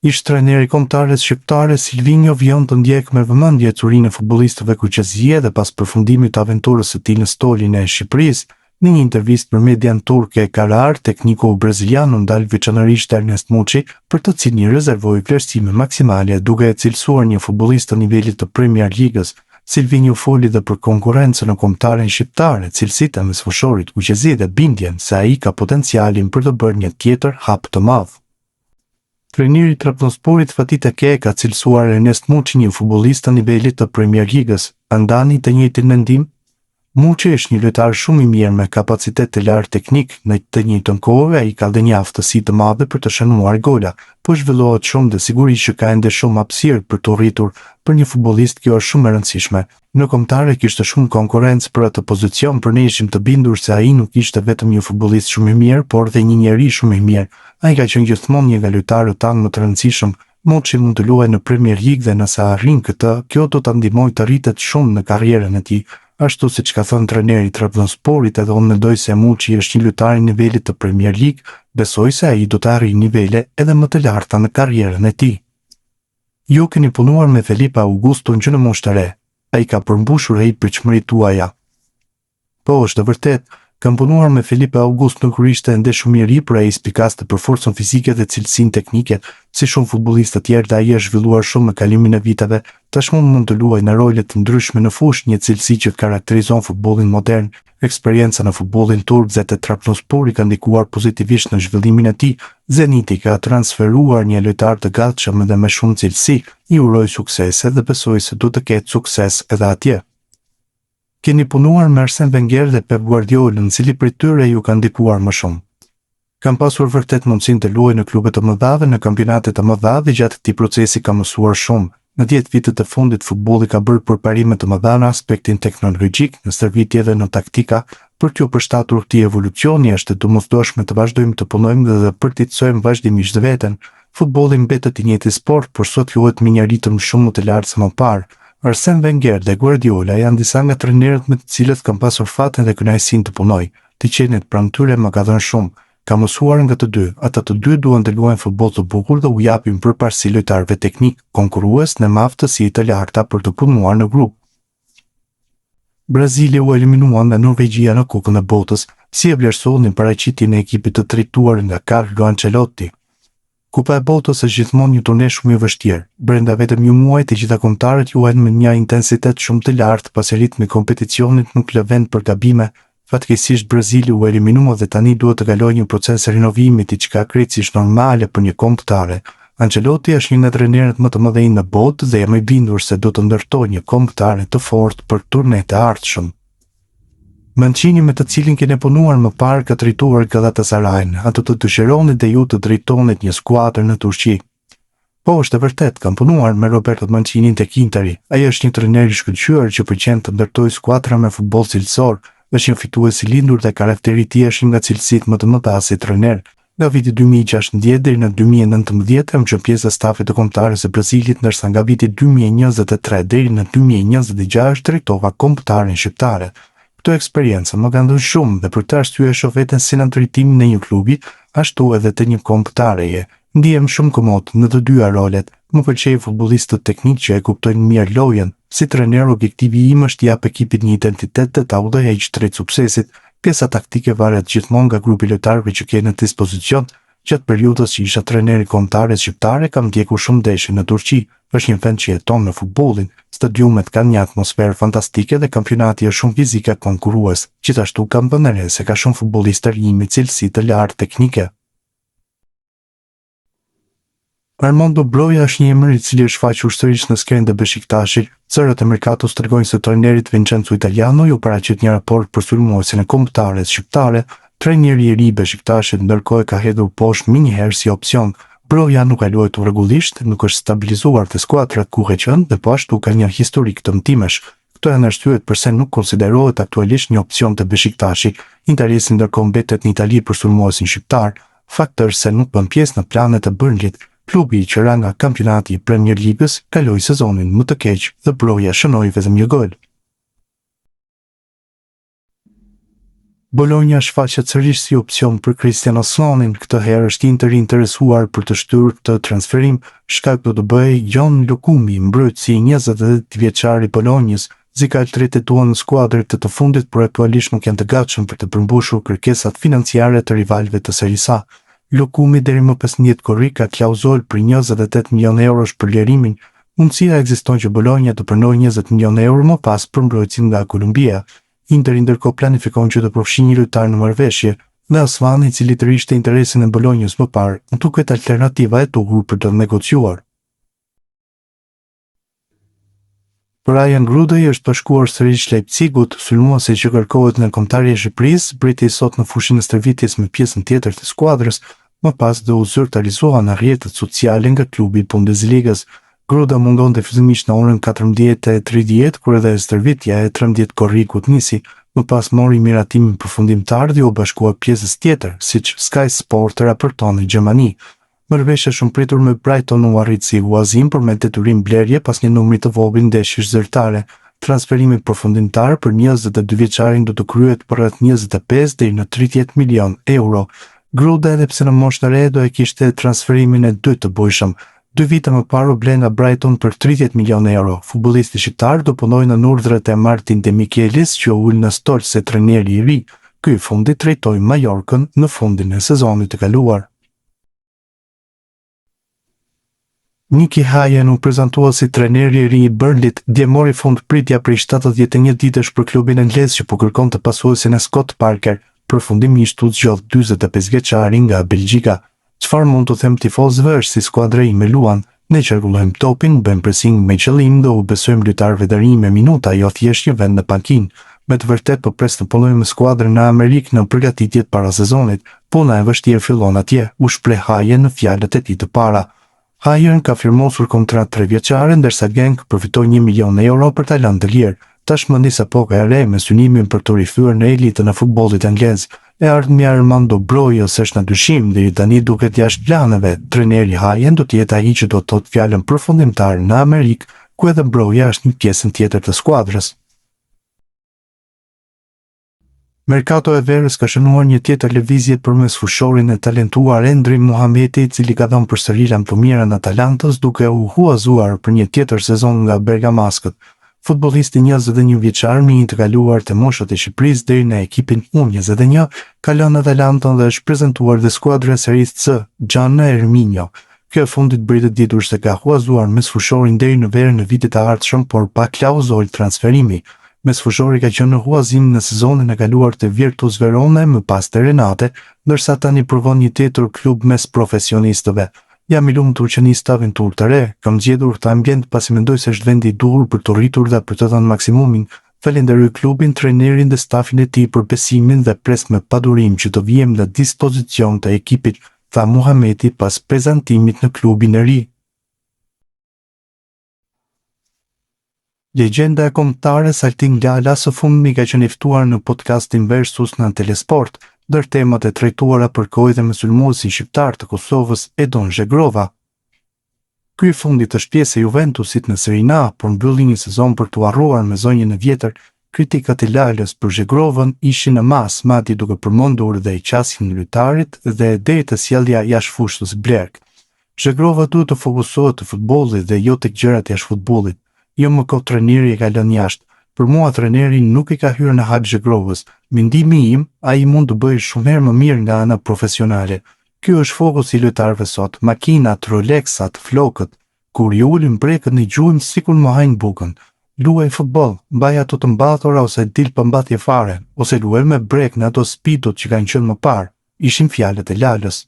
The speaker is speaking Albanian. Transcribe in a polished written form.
Ish trajneri kombëtares shqiptare Silvinjo vjen të ndjek me vëmendje ecurinë e futbollistëve kuqezie dhe pas përfundimit të aventurës së tij në stolin e Shqipërisë, në një intervistë për median turke Karar, tekniku brazilian ndal veçanërisht Ernest Muçi, për të cilin i rezervoi vlerësime maksimale duke e cilësuar një futbollist të nivelit të Premier Ligës. Silvinjo foli dhe për konkurrencën në kombëtaren shqiptare, cilësitë e mesfushërit kuqezi dhe bindjen se ai ka potencialin për të bërë një tjetër hap të madh. Trajneri i Trabzonsporit Fatih Tekke ka cilësuar Ernest Muçi një futbollist të nivelit të Premier Ligës. A ndani të njëjtin mendim? Muçi është një lojtar shumë i mirë me kapacitet të lartë teknik, në të njëjtën kohë ai ka dhe një aftësi të madhe për të shënuar gola, po zhvillohet shumë dhe sigurisht që ka ende shumë hapësirë për të rritur. Për një futbollist kjo është shumë e rëndësishme. Në kombëtare kishte shumë konkurrencë për atë pozicion, por ne ishim të bindur se ai nuk ishte vetëm një futbollist shumë i mirë, por dhe një njerëz shumë i mirë. Ai ka qenë gjithmonë një nga lojtarët tanë më të rëndësishëm. Muçi mund të luajë në Premier League dhe nëse arrin këtë, kjo do ta ndihmojë të rritet shumë në karrierën e tij. Ashtu siç ka thënë trajneri i Trabzonsporit, edhe unë mendoj se Muçi është një lojtar i nivelit të Premier League, besoj se ai do të arrijë nivele edhe më të larta në karrierën e tij. Ju keni punuar me Felipe Augusto në moshë të re. Ai ka përmbushur pritshmëritë tuaja. Po, është e vërtet, kam punuar me Felipe Augusto kur ishte ende shumë i ri, por ai spikaste për forcën fizike dhe cilësinë teknike, si shumë futbollistë të tjerë, dhe ai është zhvilluar shumë me kalimin e viteve. Tashmë mund të luajë në role të ndryshme në fushë, një cilësi që karakterizon futbollin modern. Eksperjenca në futbollin turk dhe te Trabzonspori ka ndikuar pozitivisht në zhvillimin e tij. Zeniti ka transferuar një lojtar të gatshëm dhe me shumë cilësi. I uroj suksese dhe besoj se do të ketë sukses edhe atje. Keni punuar me Arsene Wenger dhe Pep Guardiola, cili prej tyre ju ka ndikuar më shumë? Kam pasur vërtet mundësinë të luaj në klube të mëdha dhe në kampionate të mëdha dhe gjatë këtij procesi kam mësuar shumë. Në 10 vitet e fundit futbolli ka bërë përparime të mëdha në aspektin teknologjik, në stërvitje dhe në taktika. Për t'ju përshtatur këtij evolucioni është e domosdoshme të vazhdojmë të punojmë dhe për t'i çojmë vazhdimisht veten. Futbolli mbetet i njëjti sport, por sot luhet me një ritëm shumë më të lartë se më parë. Arsene Wenger dhe Guardiola janë disa nga trajnerët me të cilët kam pasur fatin dhe kënaqësinë të punoj. Të qenit pranë tyre më ka dhënë shumë. Kam mësuar nga të dy. Ata të dy duan të luajnë futboll të bukur dhe u japin përparësi lojtarëve teknik, konkurrues në aftësi të larta për të punuar në grup. Brazili u eliminua nga Norvegjia në Kupën e Botës, si e vlerësonin paraqitjen e ekipit të drejtuar nga Carlo Ancelotti. Kupa e Botës është gjithmonë një turne shumë i vështirë. Brenda vetëm një muaji të gjitha kombëtarët luajnë me një intensitet shumë të lartë, pasi ritmi i kompeticionit nuk lë vend për gabime. Fatkeqësisht Brazili u eliminua dhe tani duhet të kalojë një proces rinovimi që ka krejtësisht normale për një kombëtare. Ancelotti është një nga trajnerët më të mëdhenj në botë dhe jam i bindur se do të ndërtojë një kombëtare të fortë për turnet e ardhshëm. Mancini, me të cilin keni punuar më parë, ka drejtuar Galatasarajin. Ato të dëshironit dhe ju të drejtonit një skuadër në Turqi. Po, është e vërtet, kam punuar me Roberto Mancinin tek Interi. Ai është një trajner i shkëlqyer që pëlqen të ndërtojë skuadra me futboll cilësor. Është një fitues i lindur dhe karakteri i tij është nga cilësitë më të mëdha si trajner. Nga viti 2016 deri në 2019 kam qenë pjesë e stafit të kombëtarës së Brazilit, ndërsa nga viti 2023 deri në 2026 drejtova kombëtaren shqiptare. Këto eksperiencë më kanë dhënë shumë dhe për të arsye shoh veten si në drejtimin e një klubi, ashtu edhe të një kombëtareje. Ndihem shumë komod në të dyja rolet. Më pëlqej futbollistët teknik që e kuptojnë mirë lojën. Si trajner, objektivi im është t'i jap ekipit një identitet të ta udhëheqë drejt suksesit. Pjesa taktike varet gjithmonë nga grupi lojtarëve që ke në dispozicion. Gjatë periudhës që isha trajneri kombëtares shqiptare, kam ndjekur shumë ndeshje në Turqi. Është një vend që jeton në futbollin. Stadiumet kanë një atmosferë fantastike dhe kampionati është shumë fizik e konkurrues. Gjithashtu kam vënë re se ka shumë futbollistë të rinj me cilësi të lartë teknike. Armando Broja është një emër i cili është faqur sërish në skenën e Beshiktasit. Zërat e Mercatos tregojnë se trajnerit Vincenzo Italiano ju paraqit një raport për sulmuesin e kombëtares shqiptare. Trajneri i ri i Beshiktasit ndërkohë ka hedhur poshtë më një herë si opsion. Broja nuk ka luajtur rregullisht, nuk është stabilizuar te skuadrat ku ka qenë dhe po ashtu ka një historik të mtimesh. Këto janë arsyet pse nuk konsiderohet aktualisht një opsion te Beshiktashi. Interesi ndërkohë mbetet në Itali për sulmuesin shqiptar. Fakti është se nuk bën pjesë në planet e Burnleyt. Klubi që ra nga kampionati i Premier Ligës kaloi sezonin më të keq dhe Broja shënoi vetëm një gol. Bologna shfaqet sërish si opcion për Christian Oslanin, këtë herë është Inter interesuar për të shtyrë këtë transferim, shkak do të bëjë Jon Lukumi, mbrojtësi 28 vjeçar i Bolognës, zikalt ritetuan në skuadrët të fundit, por aktualisht nuk janë të gatshëm për të përmbushur kërkesat financiare të rivalëve të Serie A. Lukumi deri më 15 korrik ka klauzol për 28 milion eurosh për lirimin. Mundësia ekziston që Bologna të pranojë 20 milion euro më pas për mbrojtësin nga Kolumbia. Inter ndërkohë planifikon që të përfshijë një lojtar në marrëveshje, dhe Osmani, i cili të rishte interesin e Bolognës më parë, duket alternativa e duhur për të negociuar. Brian Grudej është bashkuar sërish Leipzigut, sulmuesi që kërkohet në kontari e Shqipërisë, briti sot në fushën e stërvitjes me pjesën tjetër të skuadrës, më pas dhe u zyrtarizua në rrjetet sociale nga klubi i Bundesligës. Gruda mungon të fillimisht në orën 14:30, kur edhe stërvitja e 13 korrikut nisi, më pas mori miratimin përfundimtar dhe u bashkua pjesës tjetër, siç Sky Sport raporton në Gjermani. Marrëveshja shumë pritur me Brighton u arrit si huazim për me detyrim blerje pas një numri të vogël ndeshjesh zyrtare. Transferimi përfundimtar për 22 vjeçarin do të kryhet për rreth 25 deri në 30 milion euro. Gruda, edhe pse në moshë të re, do e kishte transferimin e dytë të bujshëm. 2 vite më parë u ble nga Brighton për 30 milion euro. Futbollisti shqiptar do punojë në urdhrat e Martin De Michelis, që u ul në stol se trajneri i ri. Ky fundi trajtoi Mallorcën në fundin e sezonit të kaluar. Niki Hajen u prezantua si trajneri i ri i Burnleyt, dje mori fund pritja prej 71 ditësh për klubin anglez që po kërkon të pasuesin e Scott Parker, përfundimisht u zgjodh 45 vjeçari nga Belgjika. Çfarë mund të them tifozëve është si skuadra ime luan, ne qarkullojmë topin, bëjmë pressing me qëllim dhe u besojmë lojtarëve deri me minuta, jo thjesht një vend në pankinë. Me të vërtet po pres të punojmë me skuadrën në Amerikë në përgatitjet para sezonit, puna e vështirë fillon atje, u shpreh Hajen në fjalët e tij të para. Hajen ka firmosur kontratë 3 vjeçare, ndërsa Genk përfitoi 1 milion euro për ta lënë të lirë. Tashmë nis epoka e re me synimin për të rithyer në elitën e futbollit anglez. E ardhmja Armando Broja s'është në dyshim dhe tani duket jashtë planeve. Trajneri Hajen do të jetë ai që do të thotë fjalën përfundimtar në Amerikë, ku edhe Broja është një pjesë tjetër të skuadrës. Merkato e verës ka shënuar një tjetër lëvizje përmes fushorin e talentuar Endrim Muhameti, i cili ka dhënë përsëri lajm të mira në Atalantos, duke u huazuar për një tjetër sezon nga Bergamaskët. Futbollisti 21 vjeçar, me të kaluar të moshët e Shqipërisë deri në ekipin U21, ka lënë Atalantën dhe është prezantuar dhe skuadra e Serisë C, Gianna Erminio. Kjo e fundit bëri të ditur se ka huazuar me fushorin deri në verën e vitit të ardhshëm, por pa klauzol transferimi. Mesfushori ka qenë në huazim në sezonin e kaluar të Virtus Verona më pas të Renate, ndërsa tani provon një tjetër klub mes profesionistëve. Jam i lumtur që nis të aventurë të re, kam zgjedhur këtë ambient pasi mendoj se është vendi i duhur për të rritur dhe për të dhënë maksimumin. Falenderoj klubin, trajnerin dhe stafin e tij për besimin dhe pres me padurim që të vijem në dispozicion të ekipit, tha Muhameti pas prezantimit në klubin e ri. Legjenda e kombëtare Saltin Lala së fundmi ka qenë ftuar në podcastin Versus në Telesport, ndër temat e trajtuara përkoi dhe me sulmuesin shqiptar të Kosovës Edon Zhegrova. Ky i fundit është pjesë e Juventusit në Serie A, por mbylli një sezon për t'u harruar me zonjën e vjetër. Kritikat e Lalës për Zhegrovën ishin në mas, madje duke përmendur dhe i qasjen e lojtarit dhe deri te sjellja jashtë fushës blerk. Zhegrova duhet të fokusohet te futbolli dhe jo tek gjërat jashtë futbollit. Jo më kot trajneri e ka lënë jashtë. Për mua trajneri nuk i ka hyrë në hap Zhegrovës. Mendimi im, ai mund të bëjë shumë herë më mirë nga ana profesionale. Ky është fokusi i lojtarëve sot, makinat, Rolexat, flokët. Kur ju ulin brekët në gjuhim sikur më hajnë bukën. Luaj futboll, mbaj ato të mbathura ose dil pa mbathje fare, ose luaj me brek në ato speedot që kanë qenë më parë, ishin fjalët e Lalës.